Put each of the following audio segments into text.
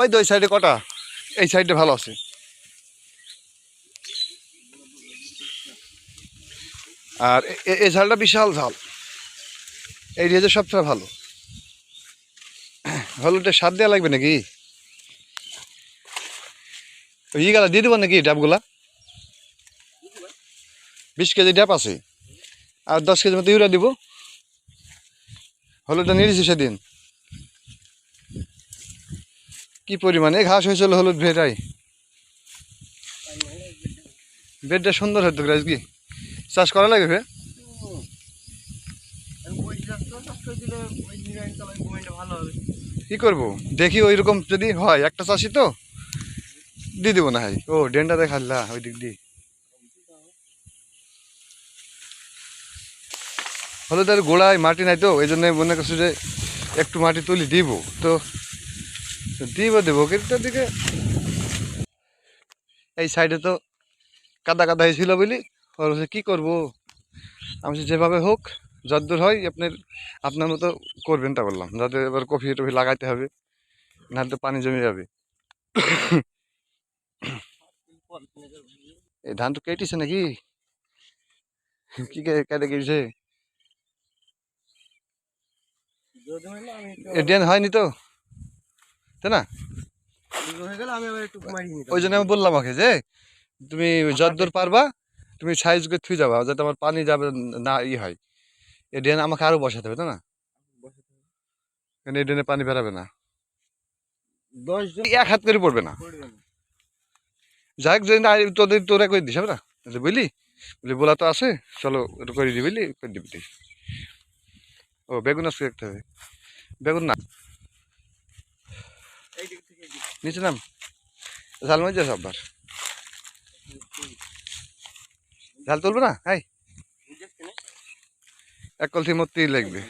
ওই দুই সাইডে কটা, এই সাইডে ভালো আছে। আর এই ঝালটা বিশাল ঝাল, এই রেজের সবচেয়ে ভালো। হলুদটা স্বাদ দেওয়া লাগবে নাকি? ইয়েগুলা দিয়ে দেবো নাকি ডাবগুলা? 20 কেজি ডাব আছে, আর 10 কেজি মতো ইউরিয়া দিব। হলুদটা নিয়েছি সেদিন, কি পরিমাণে ঘাস হয়েছিল হলুদ ভেটাই। বেডটা সুন্দর হতো কি চাষ করা লাগবে। কি করবো দেখি, ওই রকম যদি হয়, একটা চাষি তো দিয়ে দেবো না হয়। ও ডেন্ডা দেখাল্লা ওই দিক দিয়ে হলুদের গোড়ায় মাটি নাই তো, এই জন্য মনে করছি যে একটু মাটি তুলি দিব, তো দেবো কিন্তু দিকে এই সাইডে তো কাদা কাদা হয়েছিল বলি ওর কি করবো। আমি যেভাবে হোক যতদূর হয় আপনার মতো করবেন, তা বললাম, যাতে এবার কফি টফি লাগাইতে হবে, নাহলে তো পানি জমে যাবে। এই ধান তো কেটেছে নাকি? কি কেটে গেছে? ড্রেন হয়নি তো, তাই না? ওই জন্য আমি বললাম ওকে যে তুমি যতদূর পারবা তুমি সাইজ করে থুই যাবা, যাতে আমার পানি যাবে না হয়। এই ড্রেন আমাকে আরো বসাতে হবে, তাই না? এই ড্রেনে পানি বেরাবে না, 1 হাত করে পড়বে না। যাই হোক, যদি তোরা করে দিস না, বুঝলি বলা তো আছে, চলো একটু করে দিবি, বুঝলি করে দিবি। ও বেগুন আজকে দেখতে হবে, বেগুন না নিচে নাম ঝাল মাছ যাস আবার, ঝাল তুলবে না। হাই এক কলসি মরতেই লাগবে,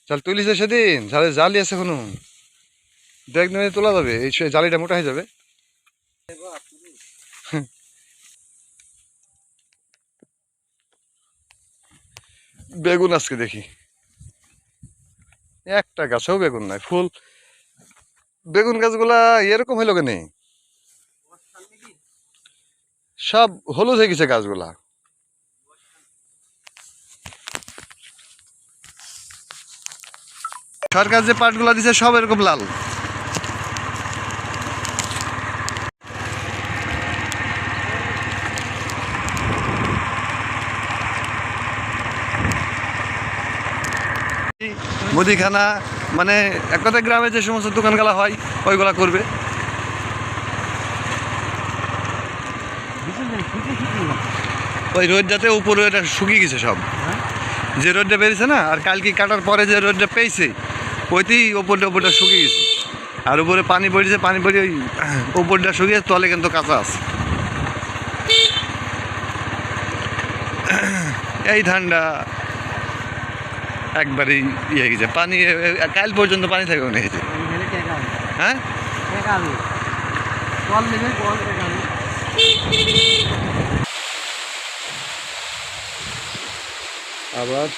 ঝাল তুলিছে সেদিন, ঝালে জালি আছে কোনো, দেখ নিয়ে তোলা যাবে, এই জালিটা মোটা হয়ে যাবে। বেগুন আজকে দেখি একটা গাছেও বেগুন নাই, ফুল বেগুন গাছগুলা এরকম হইলো কেন? সব হলুদ হয়ে গেছে গাছগুলা। সরকার যে পাটগুলা দিছে সব এরকম লাল। মুদিখানা মানে এক কথায় গ্রামে যে সমস্ত দোকানগুলা হয় ওইগুলা করবে। ওই রোদটাতে উপরে এটা শুকিয়ে গেছে সব, যে রোদটা বেরিয়েছে না, আর কালকে কাটার পরে যে রোদটা পেয়েছে ওইতেই ওপরটা শুকিয়ে গেছে। আর উপরে পানি পড়েছে, পানি পড়ে ওই ওপরটা শুকিয়ে তলে কিন্তু কাঁচা আছে। এই ধানটা একবারই ইয়ে গেছে, পানি কাল পর্যন্ত পানি থাকবে না। হ্যাঁ আবার